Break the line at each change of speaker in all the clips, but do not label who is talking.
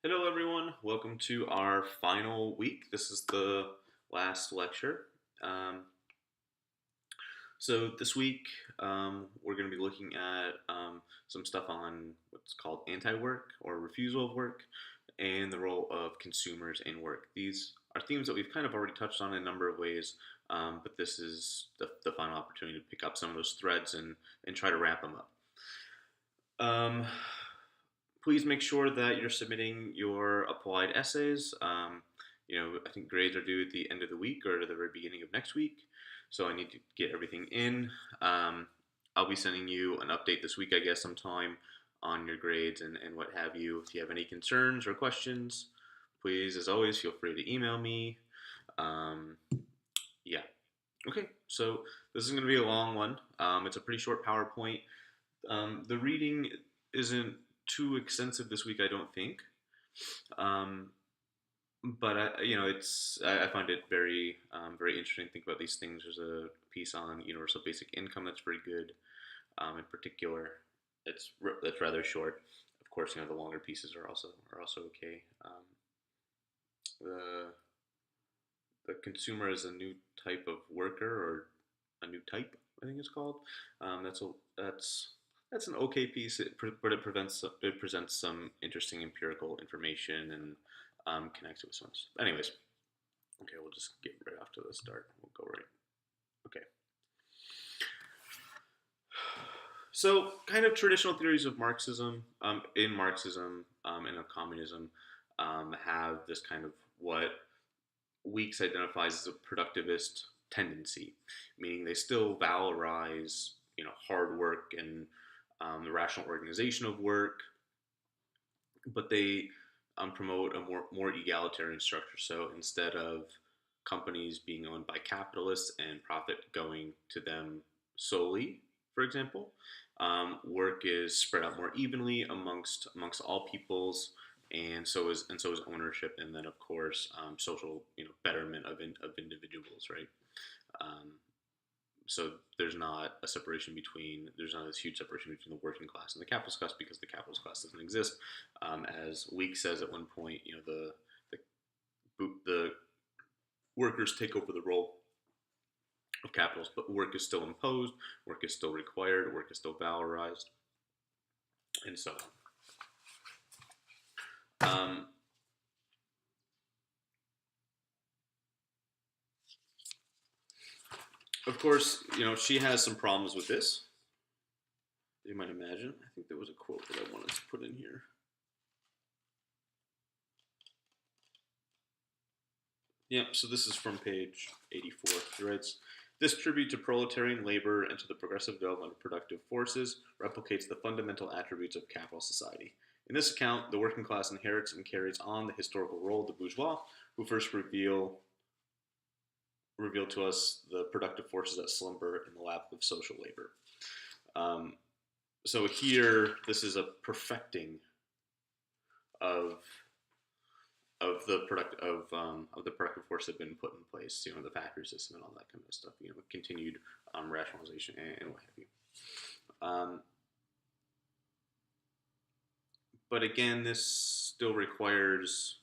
Hello, everyone. Welcome to our final week. This is the last lecture. Um, so this week, we're going to be looking at some stuff on what's called anti-work or refusal of work and the role of consumers in work. These are themes that we've kind of already touched on in a number of ways, but this is the final opportunity to pick up some of those threads and try to wrap them up. Um, Please make sure that you're submitting your applied essays. I think grades are due at the end of the week or at the very beginning of next week. So I need to get everything in. I'll be sending you an update this week, I guess, sometime on your grades and what have you. If you have any concerns or questions, please, as always, feel free to email me. Um, yeah. Okay, so this is going to be a long one. It's a pretty short PowerPoint. The reading isn't too extensive this week, I don't think. Um, but I find it very interesting to think about these things. There's a piece on universal basic income that's very good. In particular, that's rather short. Of course, the longer pieces are also okay. The the consumer is a new type of worker or a new type, I think it's called. That's a that's an okay piece, but it presents some interesting empirical information and connects it with some. Anyways, okay, we'll just get right off to the start. We'll go right. Okay. So, kind of traditional theories of Marxism, in Marxism and of communism, have this kind of what Weeks identifies as a productivist tendency, meaning they still valorize hard work and the rational organization of work, but they promote a more egalitarian structure. So instead of companies being owned by capitalists and profit going to them solely, for example, work is spread out more evenly amongst all peoples, and so is ownership, and then of course social betterment of individuals, right? Um, so there's not this huge separation between the working class and the capitalist class because the capitalist class doesn't exist. As Weeks says at one point, the workers take over the role of capitalists, but work is still imposed, work is still required, work is still valorized, and so on. Of course, she has some problems with this. You might imagine. I think there was a quote that I wanted to put in here. Yeah, so this is from page 84. He writes, "This tribute to proletarian labor and to the progressive development of productive forces replicates the fundamental attributes of capital society. In this account, the working class inherits and carries on the historical role of the bourgeois, who first reveal to us the productive forces that slumber in the lap of social labor." Um, so here, this is a perfecting of the productive force that have been put in place, the factory system and all that kind of stuff, continued rationalization and what have you. But again, this still requires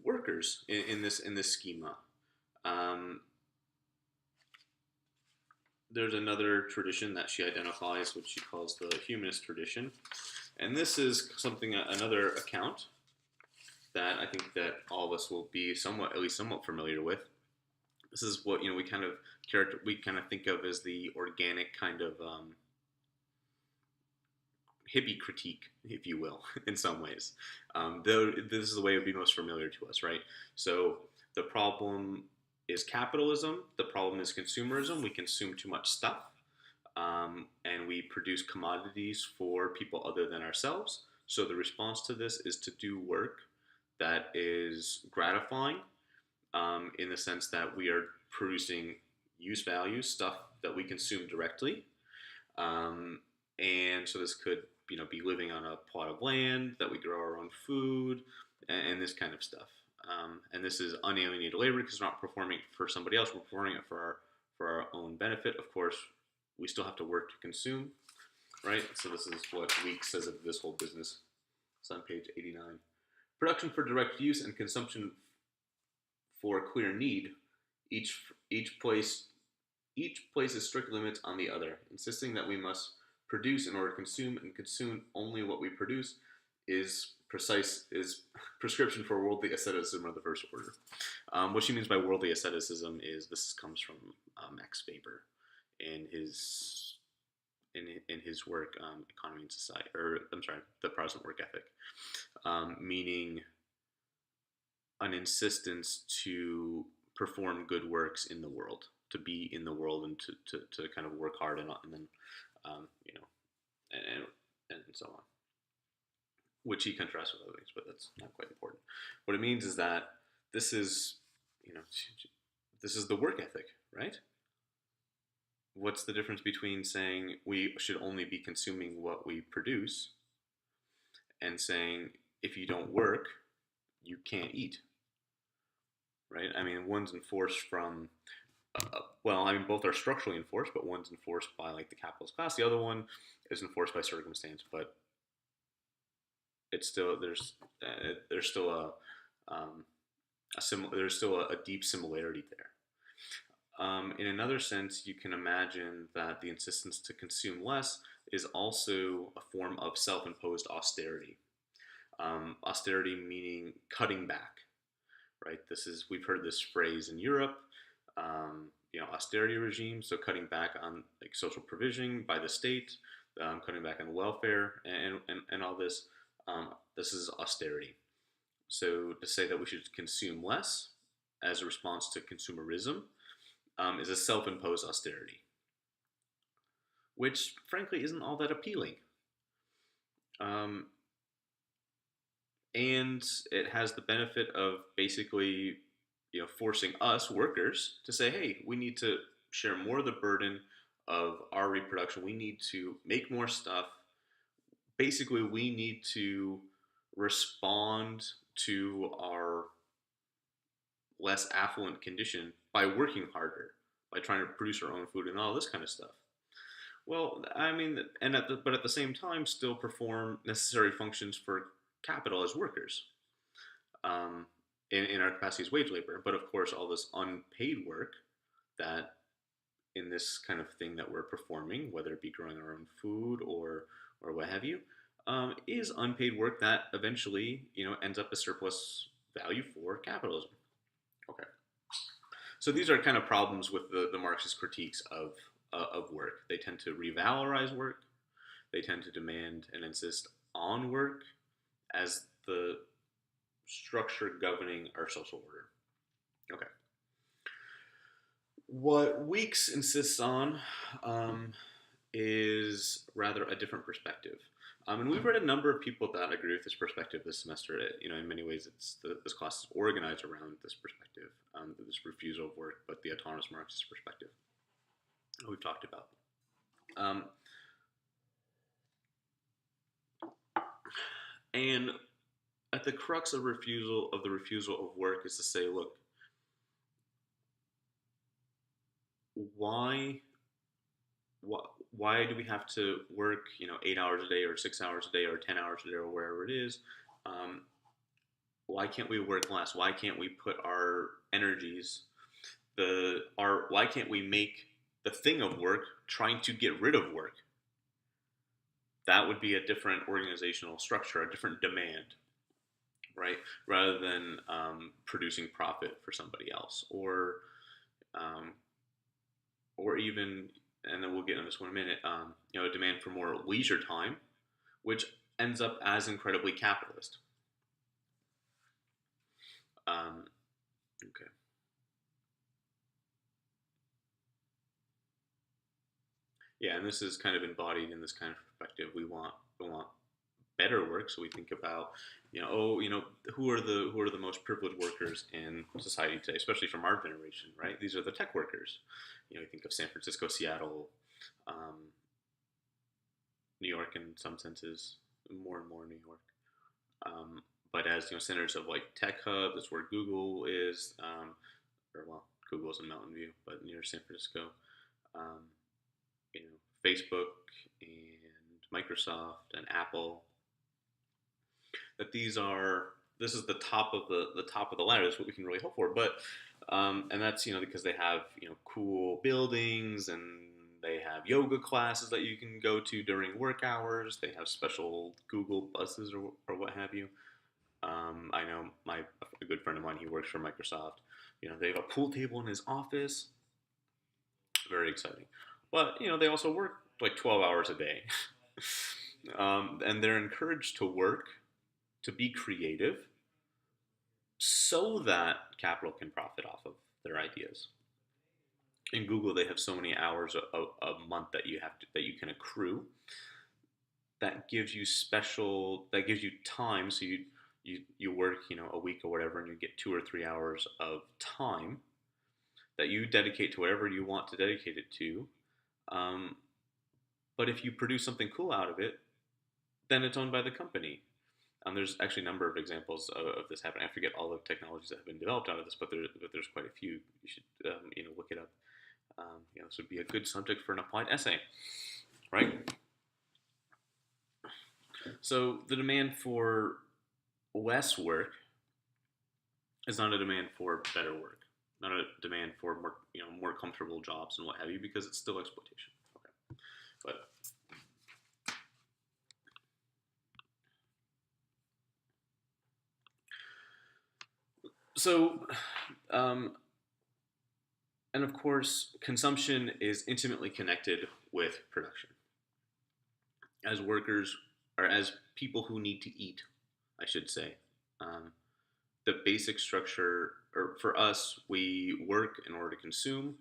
workers in this schema. There's another tradition that she identifies, which she calls the humanist tradition, and this is another account that I think that all of us will be at least somewhat familiar with. This is what we kind of think of as the organic kind of hippie critique, if you will, in some ways. Though this is the way it would be most familiar to us, right? So the problem is capitalism. The problem is consumerism. We consume too much stuff, and we produce commodities for people other than ourselves. So the response to this is to do work that is gratifying, in the sense that we are producing use value stuff that we consume directly. And so this could be living on a plot of land that we grow our own food and this kind of stuff. And this is unalienated labor because we're not performing it for somebody else. We're performing it for our own benefit. Of course, we still have to work to consume, right? So this is what Weeks says of this whole business. It's on page 89. Production for direct use and consumption for clear need. Each place each places strict limits on the other, insisting that we must produce in order to consume, and consume only what we produce is prescription for worldly asceticism of the first order. What she means by worldly asceticism is this comes from Max Weber in his work Economy and Society, or I'm sorry, The Protestant Work Ethic, meaning an insistence to perform good works in the world, to be in the world, and to kind of work hard, and then you know, and so on, which he contrasts with other things, but that's not quite important. What it means is that this is, you know, this is the work ethic, right? What's the difference between saying we should only be consuming what we produce and saying if you don't work, you can't eat, right? I mean, one's enforced from, well, I mean, both are structurally enforced, but one's enforced by like the capitalist class. The other one is enforced by circumstance, but it's still there's still there's still a deep similarity there. In another sense, you can imagine that the insistence to consume less is also a form of self-imposed austerity. Austerity meaning cutting back, right? We've heard this phrase in Europe, austerity regime, so cutting back on like social provision by the state, cutting back on welfare, and all this. This is austerity. So to say that we should consume less as a response to consumerism is a self-imposed austerity, which frankly isn't all that appealing. Um, and it has the benefit of basically, forcing us workers to say, hey, we need to share more of the burden of our reproduction. We need to make more stuff. Basically, we need to respond to our less affluent condition by working harder, by trying to produce our own food and all this kind of stuff. Well, I mean, but at the same time, still perform necessary functions for capital as workers, in our capacity as wage labor. But of course, all this unpaid work that in this kind of thing that we're performing, whether it be growing our own food or what have you, is unpaid work that eventually ends up as surplus value for capitalism. Okay, so these are kind of problems with the Marxist critiques of work. They tend to revalorize work. They tend to demand and insist on work as the structure governing our social order. Okay. What Weeks insists on is rather a different perspective. And we've read a number of people that agree with this perspective this semester. In many ways, this class is organized around this perspective, this refusal of work, but the autonomous Marxist perspective we've talked about. And at the crux of the refusal of work is to say, look, why do we have to work 8 hours a day or 6 hours a day or 10 hours a day or wherever it is? Why can't we work less? Why can't we put our energies, why can't we make the thing of work trying to get rid of work? That would be a different organizational structure, a different demand, right? Rather than producing profit for somebody else, or even, and then we'll get into this one in a minute, a demand for more leisure time, which ends up as incredibly capitalist. Okay. Yeah, and this is kind of embodied in this kind of perspective. We want better work, so we think about, who are the most privileged workers in society today, especially from our generation, right? These are the tech workers. You think of San Francisco, Seattle, New York in some senses, more and more New York. But as centers of like tech hub, that's where Google is, Google's in Mountain View, but near San Francisco. Facebook and Microsoft and Apple. that this is the top of the top of the ladder. Is what we can really hope for. But and that's because they have cool buildings and they have yoga classes that you can go to during work hours. They have special Google buses or what have you. I know a good friend of mine. He works for Microsoft. They have a pool table in his office. Very exciting. But they also work like 12 hours a day, and they're encouraged to work, to be creative, so that capital can profit off of their ideas. In Google, they have so many hours a month that you can accrue. That gives you time. So you work a week or whatever, and you get 2 or 3 hours of time that you dedicate to whatever you want to dedicate it to. Um, but if you produce something cool out of it, then it's owned by the company. There's actually a number of examples of this happening. I forget all the technologies that have been developed out of this, but there's quite a few. You should look it up. This would be a good subject for an applied essay, right? So the demand for less work is not a demand for better work, not a demand for more comfortable jobs and what have you, because it's still exploitation. Okay, but so and of course, consumption is intimately connected with production. As workers, or as people who need to eat, I should say, um, the basic structure, or for us, we work in order to consume.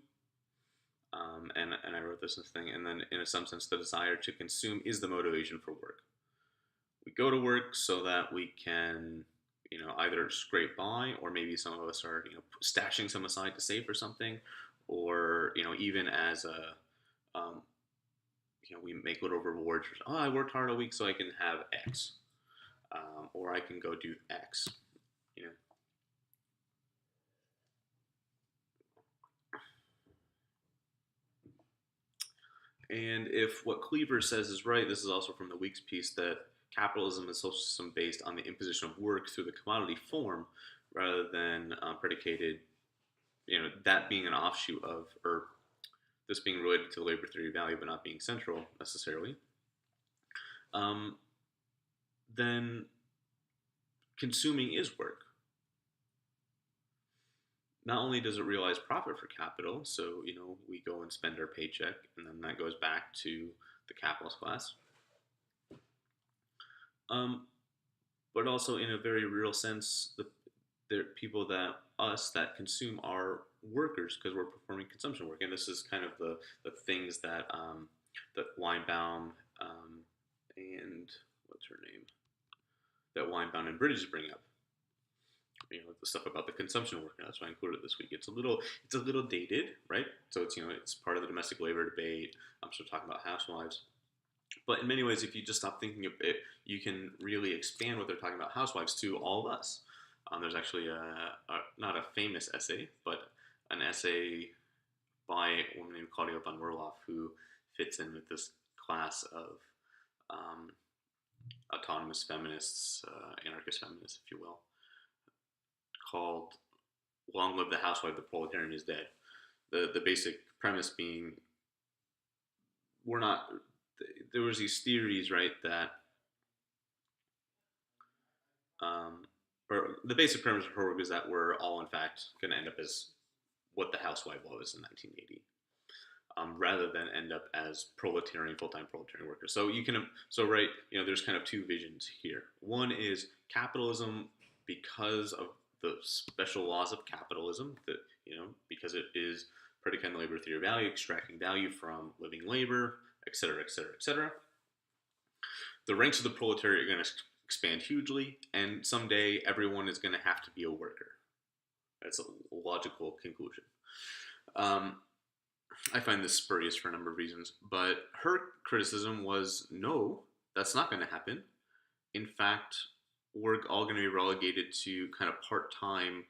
And I wrote this in this thing, and then in some sense, the desire to consume is the motivation for work. We go to work so that we can, either scrape by, or maybe some of us are, stashing some aside to save for something, or even as a, we make little rewards for, oh, I worked hard a week so I can have X, or I can go do X, you know. And if what Cleaver says is right, this is also from the Weeks piece, that capitalism is a social system based on the imposition of work through the commodity form rather than predicated, that being an offshoot of, or this being related to the labor theory of value but not being central necessarily, um, then consuming is work. Not only does it realize profit for capital, so we go and spend our paycheck, and then that goes back to the capitalist class, um, but also in a very real sense, the people that consume are workers because we're performing consumption work, and this is kind of the things that Weinbaum and what's her name, that Weinbaum and Bridges bring up. The stuff about the consumption worker. That's why I included it this week. It's a little dated, right? So it's part of the domestic labor debate. I'm still talking about housewives, but in many ways, if you just stop thinking of it, you can really expand what they're talking about housewives to all of us. There's actually not a famous essay, but an essay by a woman named Claudia von Werloff, who fits in with this class of autonomous feminists, anarchist feminists, if you will, called "Long Live the Housewife, the Proletarian is Dead." The basic premise being, we're not. There was these theories, right, that or the basic premise of her work is that we're all in fact going to end up as what the housewife was in 1980, rather than end up as full-time proletarian workers. Right, there's kind of two visions here. One is capitalism, because of the special laws of capitalism, that because it is predicated on the labor theory of value, extracting value from living labor, etc., etc., etc. The ranks of the proletariat are going to expand hugely, and someday everyone is going to have to be a worker. That's a logical conclusion. I find this spurious for a number of reasons, but her criticism was, no, that's not going to happen. In fact, we're all going to be relegated to kind of part-time,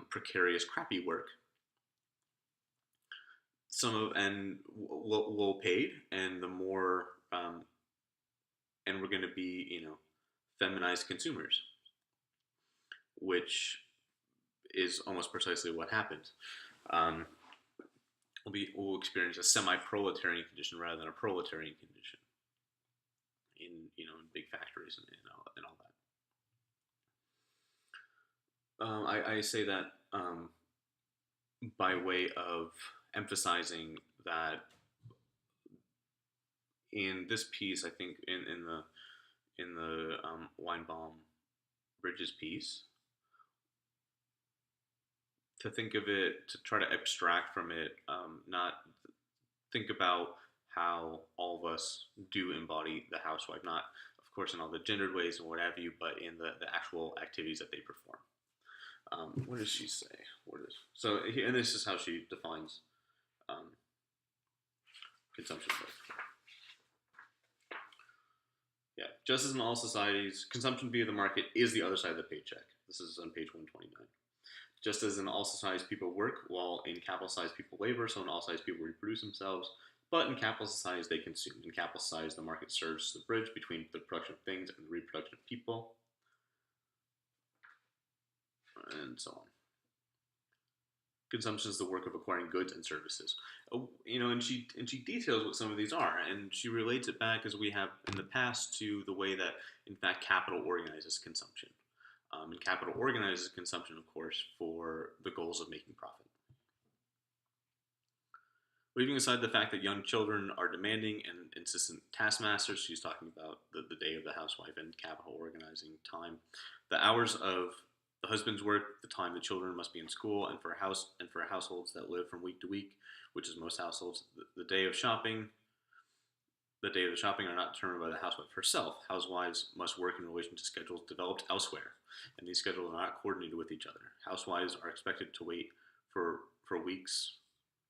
precarious, crappy work. And low paid, and the more, and we're going to be, feminized consumers, which is almost precisely what happened. Um, we'll experience a semi-proletarian condition rather than a proletarian condition in in big factories and all that. I say that by way of emphasizing that in this piece, I think in the Weinbaum Bridges piece, to think of it, to try to abstract from it, not think about how all of us do embody the housewife, not of course in all the gendered ways and what have you, but in the actual activities that they perform. What does she say? And this is how she defines um, consumption growth. Yeah, just as in all societies, consumption via the market is the other side of the paycheck. This is on page 129. Just as in all societies people work, while in capital societies people labor, so in all societies people reproduce themselves, but in capital societies they consume. In capital societies the market serves as the bridge between the production of things and the reproduction of people, and so on. Consumption is the work of acquiring goods and services. And she details what some of these are, and she relates it back, as we have in the past, to the way that in fact capital organizes consumption. And capital organizes consumption, of course, for the goals of making profit. Leaving aside the fact that young children are demanding and insistent taskmasters, she's talking about the day of the housewife and capital organizing time. The hours of the husband's work, the time the children must be in school, and for households that live from week to week, which is most households, the day of shopping, the day of the shopping are not determined by the housewife herself. Housewives must work in relation to schedules developed elsewhere, and these schedules are not coordinated with each other. Housewives are expected to wait for weeks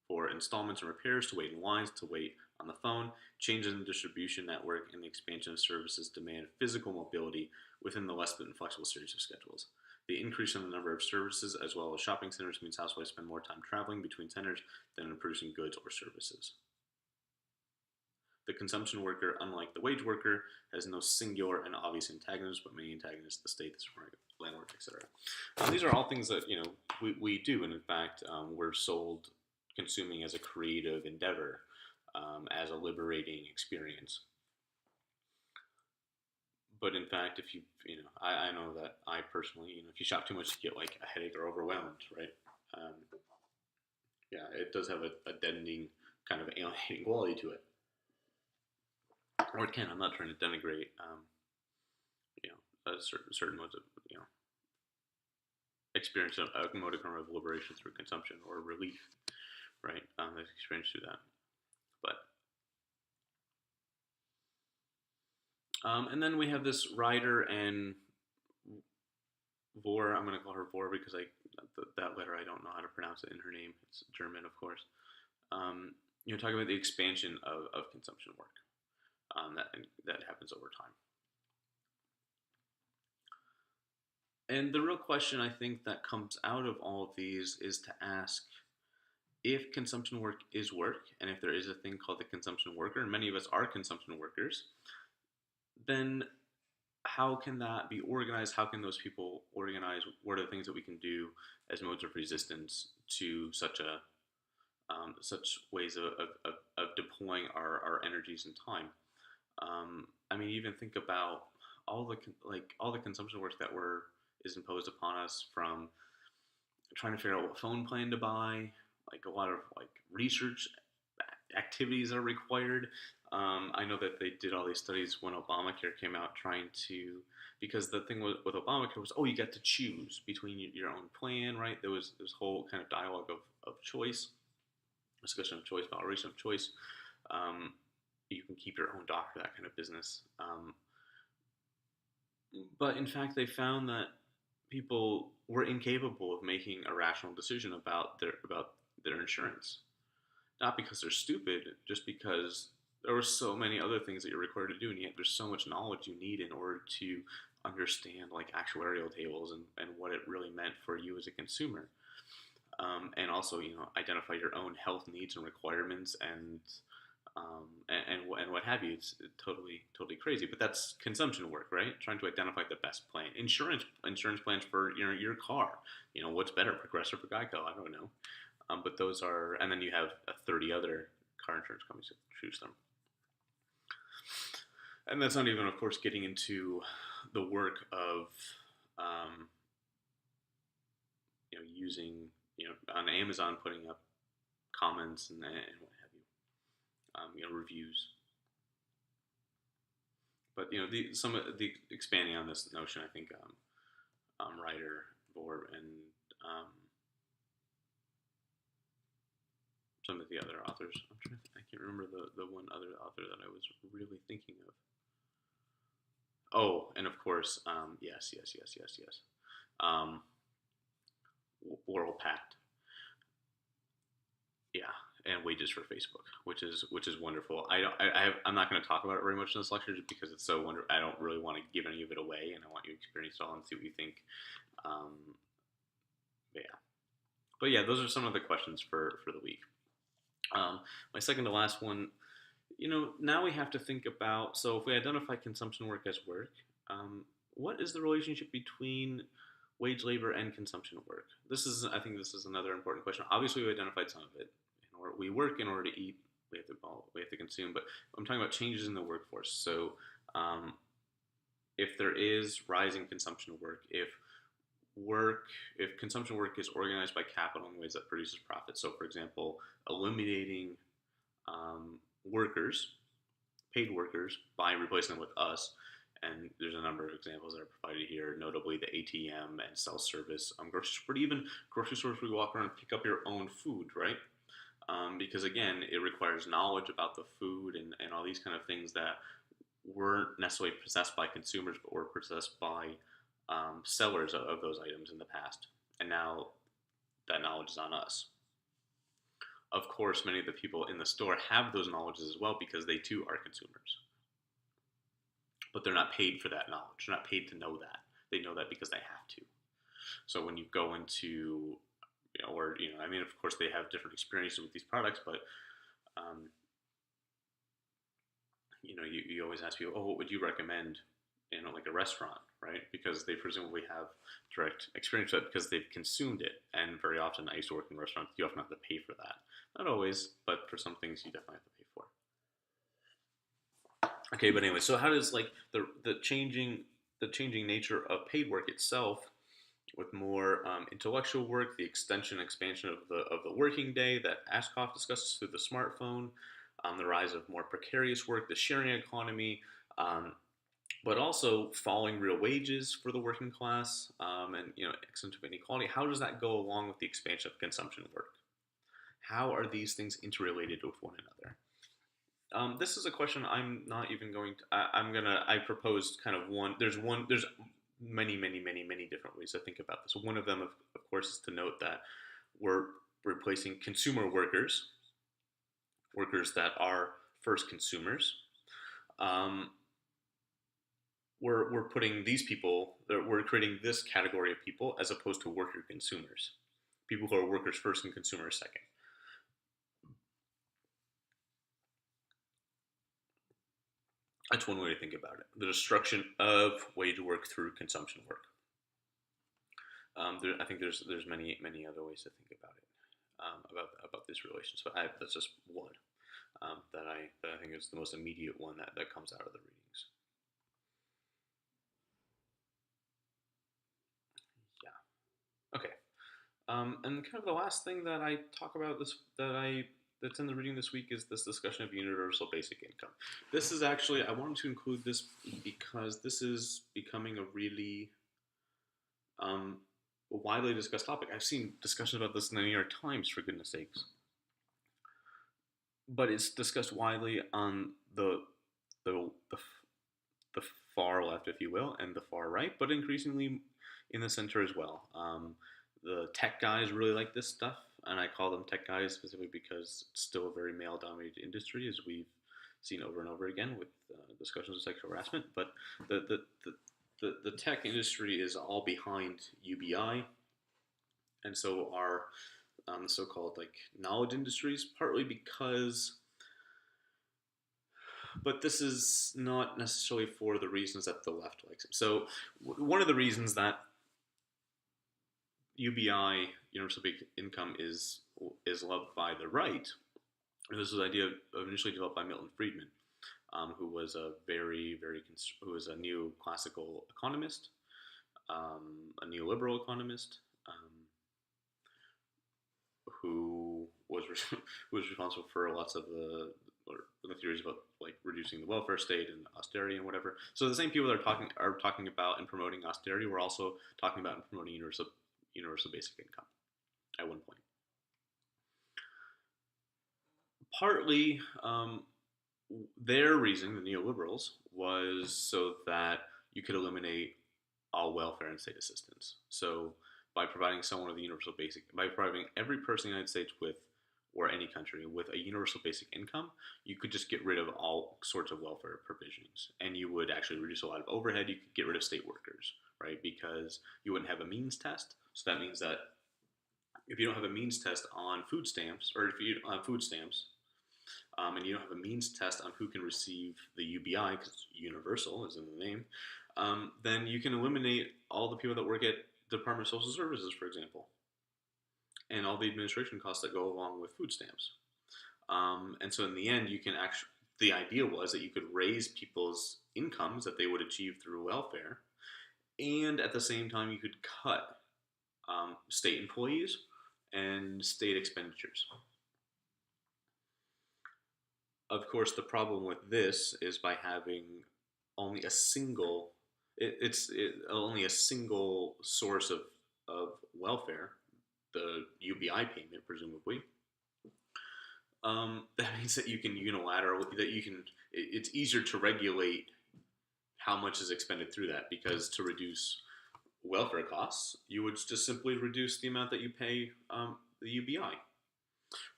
for installments and repairs, to wait in lines, to wait on the phone. Changes in the distribution network and the expansion of services demand physical mobility within the less than flexible series of schedules. The increase in the number of services as well as shopping centers means housewives spend more time traveling between centers than in producing goods or services. The consumption worker, unlike the wage worker, has no singular and obvious antagonist, but many antagonists: the state, the supermarket, landlord, etc. These are all things that we do, and in fact, we're sold consuming as a creative endeavor, as a liberating experience. But in fact, if I know that I personally, if you shop too much, you get like a headache or overwhelmed, right? Um, yeah, it does have a deadening kind of alienating quality to it, or it can. I'm not trying to denigrate, certain modes of, experience a modicum of liberation through consumption or relief, right? They've experienced through that, but and then we have this writer and Vor. I'm going to call her Vor because that letter I don't know how to pronounce it in her name. It's German, of course. Talking about the expansion of consumption work, that happens over time. And the real question I think that comes out of all of these is to ask if consumption work is work, and if there is a thing called the consumption worker, and many of us are consumption workers, then how can that be organized? How can those people organize? What are the things that we can do as modes of resistance to such ways of deploying our energies and time? Even think about all the consumption work that is imposed upon us, from trying to figure out what phone plan to buy, like a lot of research activities are required. I know that they did all these studies when Obamacare came out, because the thing with Obamacare was, you get to choose between your own plan, right? There was this whole kind of dialogue of choice, discussion of choice, validation of choice. You can keep your own doctor, that kind of business. But in fact, they found that people were incapable of making a rational decision about their insurance. Not because they're stupid, just because there were so many other things that you're required to do, and yet there's so much knowledge you need in order to understand actuarial tables and what it really meant for you as a consumer. And also, identify your own health needs and requirements, and and what have you. It's totally crazy. But that's consumption work, right? Trying to identify the best plan. Insurance plans for your car. What's better, Progressive or Geico? I don't know. But those are, and then you have 30 other car insurance companies to choose them. And that's not even, of course, getting into the work of um, using on Amazon, putting up comments and what have you, reviews. But some of the expanding on this notion, I think Ryder, Vor, and um, some of the other authors. I can't remember the one other author that I was really thinking of. Oh, and of course, yes. Um, World Pact, yeah, and wages for Facebook, which is wonderful. I'm not going to talk about it very much in this lecture just because it's so wonderful. I don't really want to give any of it away, and I want you to experience it all and see what you think. Um, but yeah, those are some of the questions for the week. My second to last one, now we have to think about, so if we identify consumption work as work, what is the relationship between wage labor and consumption work? I think this is another important question. Obviously, we identified some of it. We work in order to eat. We have to consume. But I'm talking about changes in the workforce. So, if there is rising consumption work, if consumption work is organized by capital in ways that produces profit. So, for example, eliminating workers, paid workers, by replacing them with us. And there's a number of examples that are provided here, notably the ATM and self-service grocery store, but even grocery stores where you walk around and pick up your own food, right? Because again, it requires knowledge about the food and all these kind of things that weren't necessarily possessed by consumers, but were possessed by sellers of those items in the past. And now that knowledge is on us. Of course, many of the people in the store have those knowledges as well because they too are consumers. But they're not paid for that knowledge. They're not paid to know that. They know that because they have to. So when you go into, of course they have different experiences with these products, but, you always ask people, oh, what would you recommend, like a restaurant, right? Because they presumably have direct experience with it because they've consumed it. And very often, I used to work in restaurants, you often have to pay for that. Not always, but for some things you definitely have to pay for. Okay, but anyway, so how does like the changing nature of paid work itself, with more intellectual work, the extension and expansion of the working day that Ashkoff discusses through the smartphone, the rise of more precarious work, the sharing economy, but also falling real wages for the working class, and extent of inequality. How does that go along with the expansion of consumption work? How are these things interrelated with one another? This is a question I'm not even going to. I proposed kind of one. There's many different ways to think about this. One of them, of course, is to note that we're replacing consumer workers that are first consumers. We're putting these people. We're creating this category of people as opposed to worker consumers, people who are workers first and consumers second. That's one way to think about it. The destruction of wage work through consumption work. I think there's many other ways to think about it, about this relation. So that's just one that I think is the most immediate one that comes out of the readings. Yeah. Okay. And kind of the last thing that I talk about that's in the reading this week is this discussion of universal basic income. This is actually, I wanted to include this because this is becoming a really widely discussed topic. I've seen discussions about this in the New York Times, for goodness sakes. But it's discussed widely on the far left, if you will, and the far right, but increasingly in the center as well. The tech guys really like this stuff, and I call them tech guys specifically because it's still a very male-dominated industry, as we've seen over and over again with discussions of sexual harassment. But the tech industry is all behind UBI, and so are the so-called like knowledge industries, partly because but this is not necessarily for the reasons that the left likes him. So one of the reasons that UBI, universal basic income, is loved by the right. And this was an idea initially developed by Milton Friedman, who was a who was a neoclassical economist, a neoliberal economist, who was who was responsible for lots of the theories about like reducing the welfare state and austerity and whatever. So the same people that are talking about and promoting austerity were also talking about and promoting universal basic income at one point. Partly, their reasoning, the neoliberals, was so that you could eliminate all welfare and state assistance. So by providing someone with a universal basic, by providing every person in the United States with, or any country with a universal basic income, you could just get rid of all sorts of welfare provisions, and you would actually reduce a lot of overhead. You could get rid of state workers, right? Because you wouldn't have a means test. So that means that if you don't have a means test on food stamps, or if you don't have food stamps, and you don't have a means test on who can receive the UBI, because universal is in the name, then you can eliminate all the people that work at the Department of Social Services, for example, and all the administration costs that go along with food stamps. And so in the end, you can actually, the idea was that you could raise people's incomes that they would achieve through welfare, and at the same time, you could cut state employees and state expenditures. Of course, the problem with this is by having only a single, only a single source of welfare, the UBI payment, presumably. That means that you can unilaterally, it's easier to regulate how much is expended through that, because to reduce welfare costs, you would just simply reduce the amount that you pay the UBI,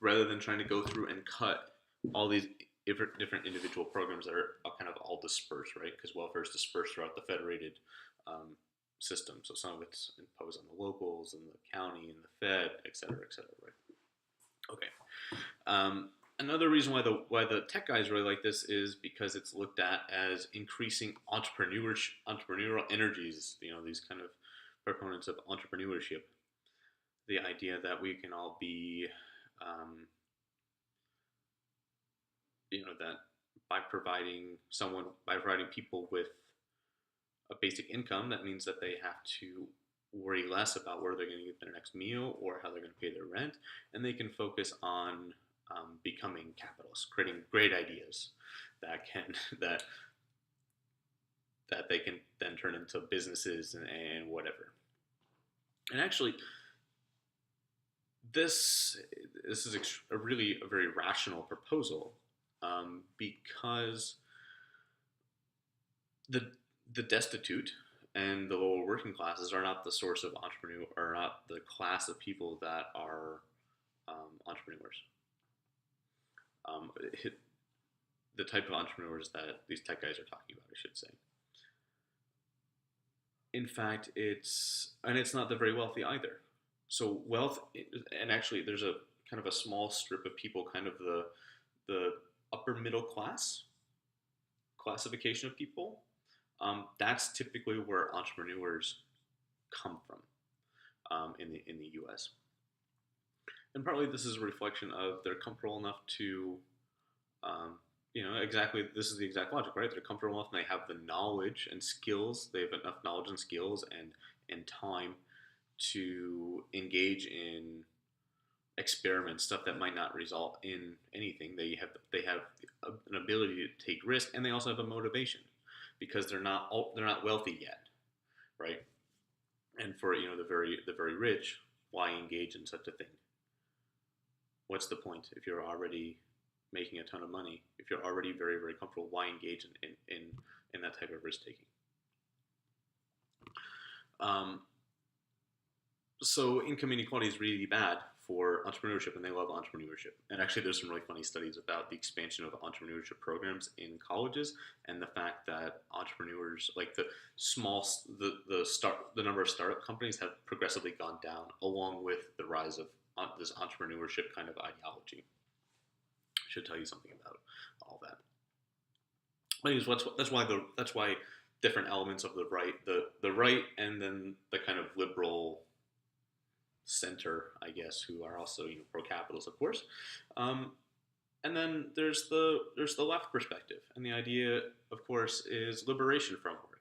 rather than trying to go through and cut all these different individual programs that are kind of all dispersed, right? Because welfare is dispersed throughout the federated system. So some of it's imposed on the locals and the county and the Fed, et cetera, right? Okay. Another reason why the tech guys really like this is because it's looked at as increasing entrepreneurial energies. These kind of proponents of entrepreneurship. The idea that we can all be that by providing people with a basic income, that means that they have to worry less about where they're going to get their next meal or how they're going to pay their rent, and they can focus on becoming capitalists, creating great ideas that they can then turn into businesses and whatever. And actually, this is a very rational proposal, because the destitute and the lower working classes are not the source of are not the class of people that are entrepreneurs. The type of entrepreneurs that these tech guys are talking about, I should say. In fact, it's not the very wealthy either. So wealth, and actually, there's a kind of a small strip of people, kind of the upper middle classification of people. That's typically where entrepreneurs come from in the U.S. And partly this is a reflection of they're comfortable enough to, this is the exact logic, right? They're comfortable enough and they have the knowledge and skills. They have enough knowledge and skills and time to engage in experiments, stuff that might not result in anything. They have an ability to take risk, and they also have a motivation, because they're not wealthy yet, right? And for the very rich, why engage in such a thing? What's the point if you're already making a ton of money? If you're already very, very comfortable, why engage in that type of risk taking? So income inequality is really bad for entrepreneurship, and they love entrepreneurship. And actually, there's some really funny studies about the expansion of entrepreneurship programs in colleges, and the fact that entrepreneurs, like the number of startup companies, have progressively gone down, along with the rise of this entrepreneurship kind of ideology. I should tell you something about all that. Anyways, that's why different elements of the right, and then the kind of liberal center, I guess, who are also pro capitalist, of course. Um, and then there's the left perspective, and the idea, of course, is liberation from work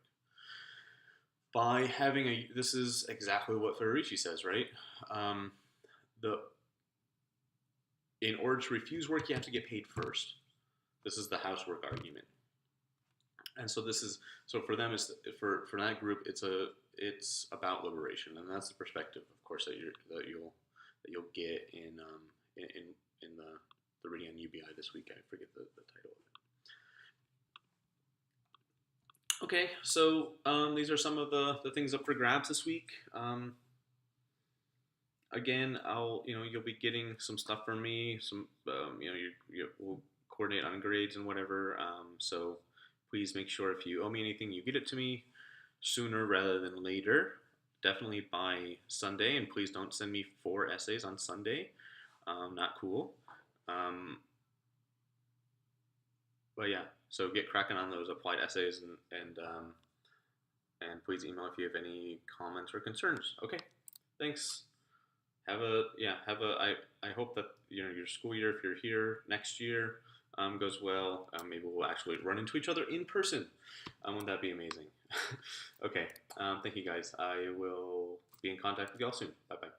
by having a. This is exactly what Federici says, right? Um, the In order to refuse work, you have to get paid first. This is the housework argument, and so this is so for them is for that group it's about liberation, and that's the perspective, of course, that you'll get in the reading on UBI this week. I forget the title of it. Okay, so these are some of the things up for grabs this week. Again, you'll be getting some stuff from me. Some we'll coordinate on grades and whatever. So please make sure if you owe me anything, you get it to me sooner rather than later. Definitely by Sunday, and please don't send me 4 essays on Sunday. Not cool. But yeah, so get cracking on those applied essays, and please email if you have any comments or concerns. Okay, thanks. I hope that your school year, if you're here next year, goes well. Maybe we'll actually run into each other in person. Wouldn't that be amazing? Okay. Thank you guys. I will be in contact with y'all soon. Bye bye.